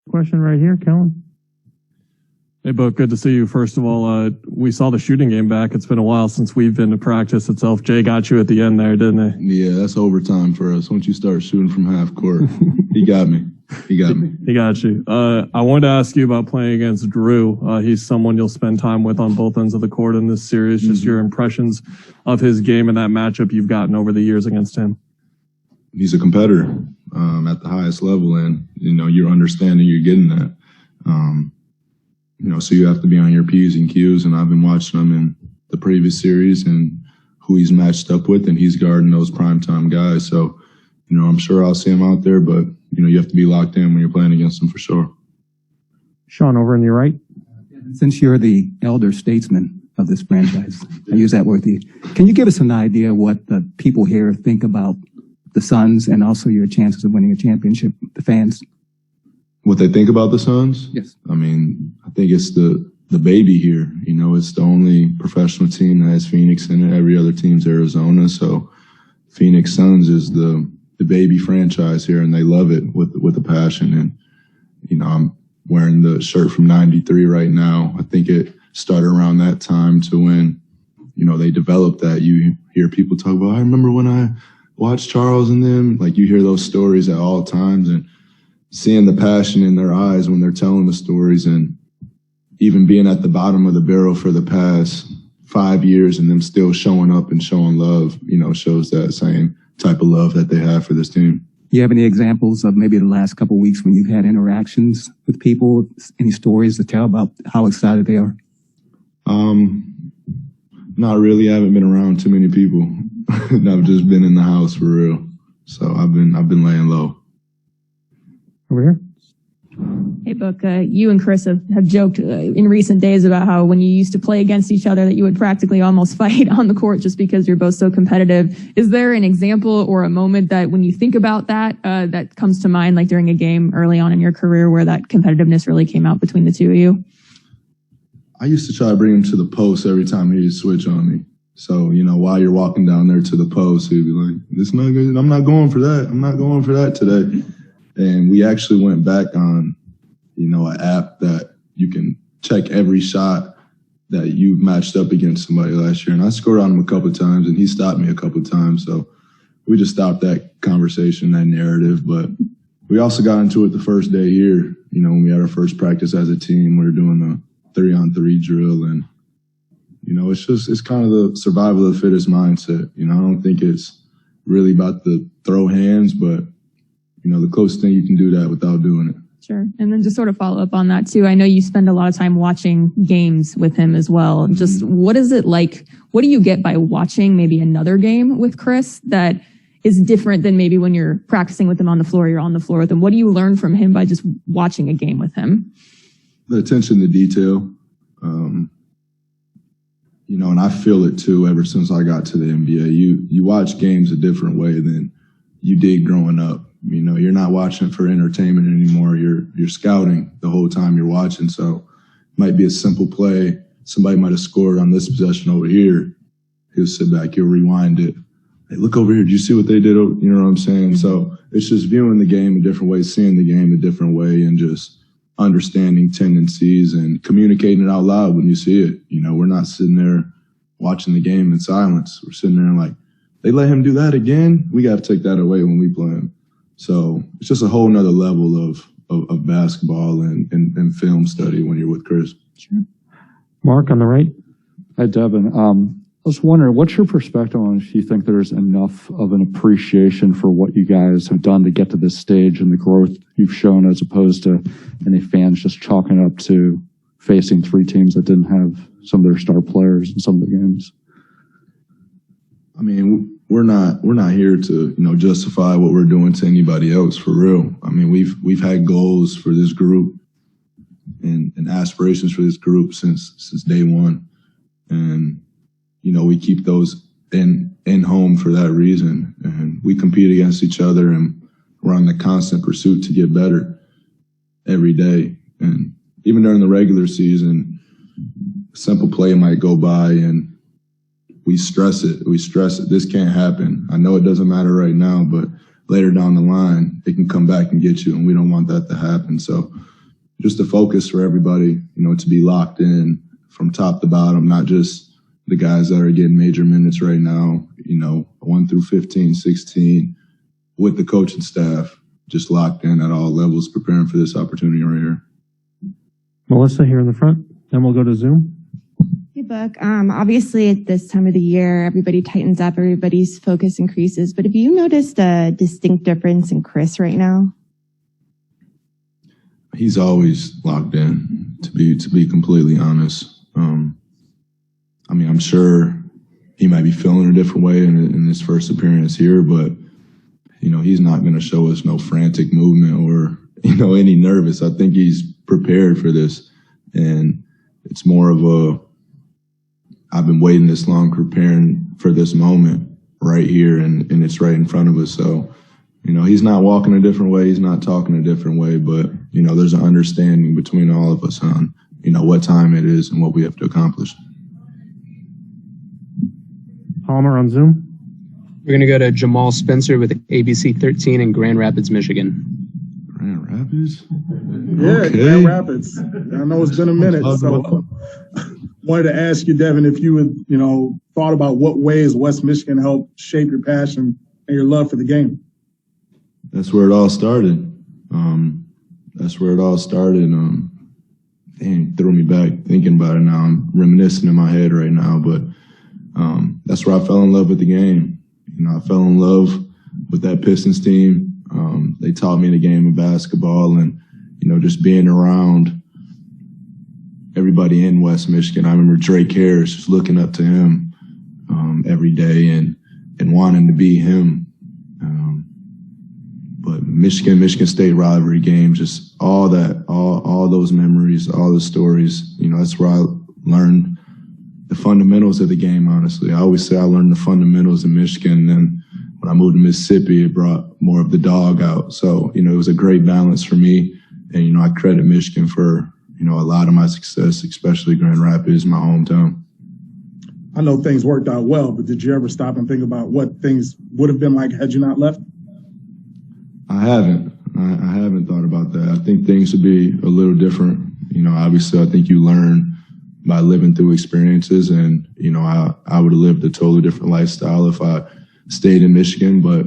Question right here, Kellen. Hey, Book, good to see you. First of all, we saw the shooting game back. It's been a while since we've been to practice itself. Jay got you at the end there, didn't he? Yeah, that's overtime for us. Once you start shooting from half court, he got me. He got me. He got you. I wanted to ask you about playing against Drew. He's someone you'll spend time with on both ends of the court in this series. Just your impressions of his game and that matchup you've gotten over the years against him. He's a competitor at the highest level, and, you're understanding you're getting that. So you have to be on your P's and Q's, and I've been watching him in the previous series and who he's matched up with, and he's guarding those primetime guys. So, I'm sure I'll see him out there, but, you have to be locked in when you're playing against him for sure. Sean, over on your right. Since you're the elder statesman of this franchise, I use that word with you, can you give us an idea what the people here think about the Suns and also your chances of winning a championship, the fans? What they think about the Suns? Yes. I think it's the baby here. It's the only professional team that has Phoenix in it. Every other team's Arizona. So Phoenix Suns is the baby franchise here, and they love it with a passion. And, I'm wearing the shirt from '93 right now. I think it started around that time to when, they developed that. You hear people talk about, I remember when I watched Charles and them. Like, you hear those stories at all times, and seeing the passion in their eyes when they're telling the stories, and even being at the bottom of the barrel for the past 5 years and them still showing up and showing love, shows that same type of love that they have for this team. You have any examples of maybe the last couple of weeks when you've had interactions with people, any stories to tell about how excited they are? Not really. I haven't been around too many people. I've just been in the house for real. So I've been laying low. Over here. Hey, Book, you and Chris have joked in recent days about how when you used to play against each other that you would practically almost fight on the court just because you're both so competitive. Is there an example or a moment that when you think about that, that comes to mind, like during a game early on in your career where that competitiveness really came out between the two of you? I used to try to bring him to the post every time he'd switch on me. So, while you're walking down there to the post, he'd be like, "This is not good. I'm not going for that. I'm not going for that today." And we actually went back on, an app that you can check every shot that you matched up against somebody last year. And I scored on him a couple of times, and he stopped me a couple of times. So we just stopped that conversation, that narrative. But we also got into it the first day here, when we had our first practice as a team. We were doing a 3-on-3 drill. And, it's kind of the survival of the fittest mindset. I don't think it's really about the throw hands, but the closest thing you can do that without doing it. Sure. And then just sort of follow up on that too. I know you spend a lot of time watching games with him as well. Just what is it like? What do you get by watching maybe another game with Chris that is different than maybe when you're practicing with him on the floor, you're on the floor with him? What do you learn from him by just watching a game with him? The attention to detail. And I feel it too ever since I got to the NBA. You watch games a different way than you did growing up. You're not watching it for entertainment anymore. You're scouting the whole time you're watching. So it might be a simple play. Somebody might have scored on this possession over here. He'll sit back, he'll rewind it. Hey, look over here. Did you see what they did? You know what I'm saying? So it's just viewing the game a different way, seeing the game a different way, and just understanding tendencies and communicating it out loud when you see it. We're not sitting there watching the game in silence. We're sitting there and like, they let him do that again? We got to take that away when we play him. So it's just a whole nother level of basketball and film study when you're with Chris. Sure. Mark on the right. Hi, Devin. I was wondering, what's your perspective on if you think there's enough of an appreciation for what you guys have done to get to this stage and the growth you've shown, as opposed to any fans just chalking up to facing three teams that didn't have some of their star players in some of the games? We're not here to, justify what we're doing to anybody else, for real. We've had goals for this group and aspirations for this group since day one. And, we keep those in home for that reason. And we compete against each other, and we're on the constant pursuit to get better every day. And even during the regular season, a simple play might go by and we stress it. This can't happen. I know it doesn't matter right now, but later down the line, it can come back and get you, and we don't want that to happen. So just a focus for everybody, to be locked in from top to bottom, not just the guys that are getting major minutes right now, 1 through 15, 16, with the coaching staff, just locked in at all levels, preparing for this opportunity right here. Melissa here in the front, then we'll go to Zoom. Hey, Book. Obviously, at this time of the year, everybody tightens up, everybody's focus increases. But have you noticed a distinct difference in Chris right now? He's always locked in, to be completely honest. I'm sure he might be feeling a different way in his first appearance here, but he's not going to show us no frantic movement or any nervous. I think he's prepared for this, and it's more of I've been waiting this long preparing for this moment right here, and it's right in front of us. So, he's not walking a different way. He's not talking a different way, but, there's an understanding between all of us on, what time it is and what we have to accomplish. Palmer on Zoom. We're going to go to Jamal Spencer with ABC 13 in Grand Rapids, Michigan. Grand Rapids? Yeah, Okay. Grand Rapids. I know it's been a minute, so wanted to ask you, Devin, if you had, thought about what ways West Michigan helped shape your passion and your love for the game. That's where it all started. Dang, threw me back thinking about it now. I'm reminiscing in my head right now, but that's where I fell in love with the game. I fell in love with that Pistons team. They taught me the game of basketball, and just being around everybody in West Michigan. I remember Drake Harris, just looking up to him every day and wanting to be him. But Michigan State rivalry games, just all that, all those memories, all the stories. That's where I learned the fundamentals of the game. Honestly, I always say I learned the fundamentals in Michigan, and then when I moved to Mississippi, it brought more of the dog out. So it was a great balance for me, and I credit Michigan for a lot of my success, especially Grand Rapids, my hometown. I know things worked out well, but did you ever stop and think about what things would have been like had you not left? I haven't. I haven't thought about that. I think things would be a little different. Obviously, I think you learn by living through experiences, and I would have lived a totally different lifestyle if I stayed in Michigan. But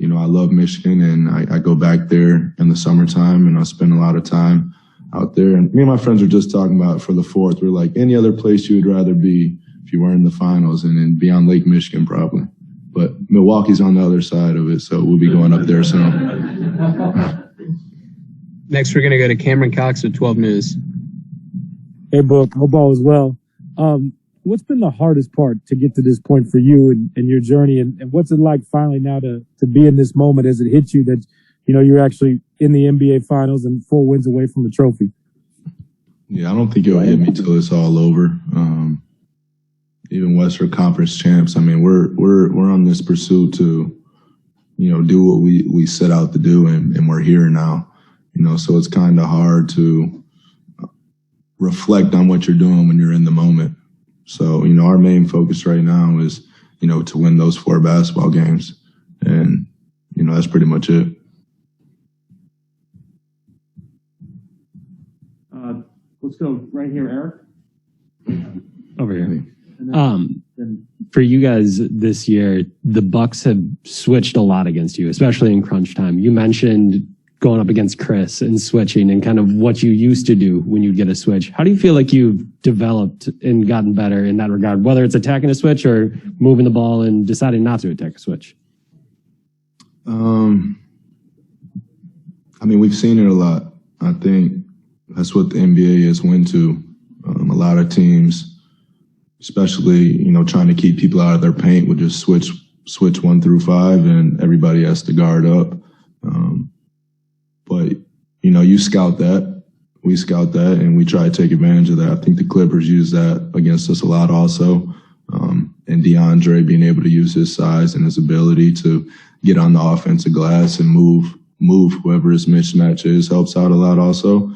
I love Michigan, and I go back there in the summertime, and I spend a lot of time out there. And me and my friends were just talking about for the 4th. We're like, any other place you would rather be if you were in the finals, and then be on Lake Michigan probably. But Milwaukee's on the other side of it, so we'll be going up there soon. Next, we're going to go to Cameron Cox with 12 News. Hey, Book. Hope all is well. What's been the hardest part to get to this point for you and your journey, and what's it like finally now to be in this moment as it hits you that, you're actually in the NBA Finals and 4 wins away from the trophy? Yeah, I don't think it'll hit me till it's all over. Even Western Conference champs. We're on this pursuit to, do what we set out to do, and we're here now. So it's kind of hard to reflect on what you're doing when you're in the moment. So, our main focus right now is, to win those 4 basketball games, and that's pretty much it. Let's go right here, Eric. Over here. For you guys this year, the Bucks have switched a lot against you, especially in crunch time. You mentioned going up against Chris and switching and kind of what you used to do when you'd get a switch. How do you feel like you've developed and gotten better in that regard, whether it's attacking a switch or moving the ball and deciding not to attack a switch? We've seen it a lot. I think that's what the NBA has went to. A lot of teams, especially, trying to keep people out of their paint, would just switch 1 through 5, and everybody has to guard up. But, you scout that. We scout that, and we try to take advantage of that. I think the Clippers use that against us a lot also. And DeAndre being able to use his size and his ability to get on the offensive glass and move whoever his mismatch is helps out a lot also.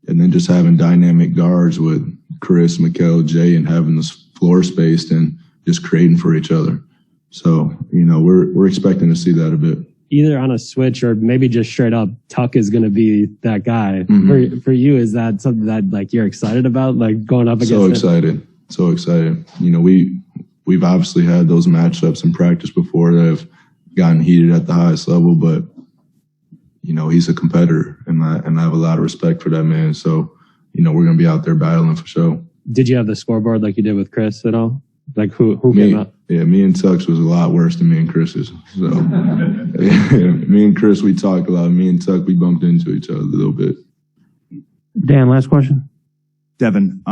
And then just having dynamic guards with Chris, Mikal, Jay, and having this floor spaced and just creating for each other. So, we're expecting to see that a bit. either on a switch or maybe just straight up Tuck is going to be that guy. For you, is that something that like you're excited about, like going up against So excited. You know, we've obviously had those matchups in practice before that have gotten heated at the highest level, but you know, he's a competitor and I have a lot of respect for that man. So, you know, we're going to be out there battling for sure. Did you have the scoreboard like you did with Chris at all? Like who came up? Yeah, me and Tuck's was a lot worse than me and Chris's. So me and Chris, we talked a lot. Me and Tuck, we bumped into each other a little bit. Dan, last question. Devin,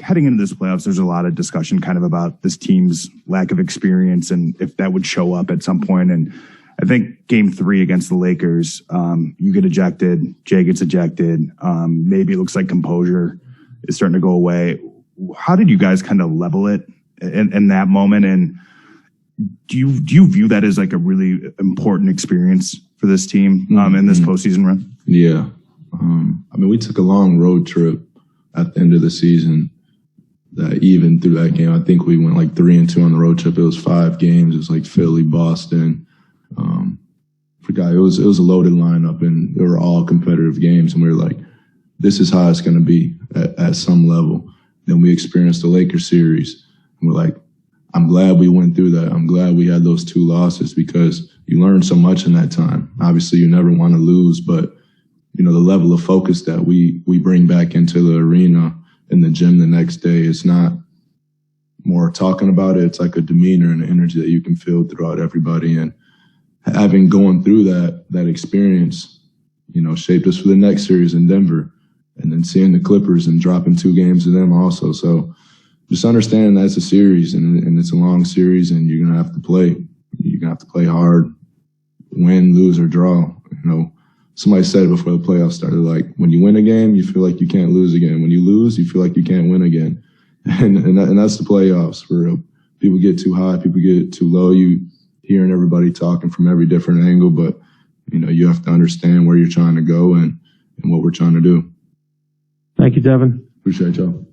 heading into this playoffs, there's a lot of discussion kind of about this team's lack of experience and if that would show up at some point. And I think game 3 against the Lakers, you get ejected, Jay gets ejected. Maybe it looks like composure is starting to go away. How did you guys kind of level it in that moment? And do you view that as like a really important experience for this team in this postseason run? Yeah. I mean, we took a long road trip at the end of the season that even through that game, I think we went like 3-2 on the road trip. It was 5 games. It was like Philly, Boston. Forgot it was a loaded lineup and they were all competitive games. And we were like, this is how it's going to be at some level. Then we experienced the Lakers series. And we're like, I'm glad we went through that. I'm glad we had those 2 losses because you learn so much in that time. Obviously, you never want to lose, but you know, the level of focus that we bring back into the arena in the gym the next day, it's not more talking about it. It's like a demeanor and an energy that you can feel throughout everybody. And having going through that experience, you know, shaped us for the next series in Denver. And then seeing the Clippers and dropping 2 games to them also. So just understanding that it's a series and it's a long series and you're going to have to play. You're going to have to play hard, win, lose, or draw. You know, somebody said it before the playoffs started, like, when you win a game, you feel like you can't lose again. When you lose, you feel like you can't win again. And that's the playoffs for real. People get too high, people get too low. You hearing everybody talking from every different angle, but, you know, you have to understand where you're trying to go and what we're trying to do. Thank you, Devin. Appreciate y'all.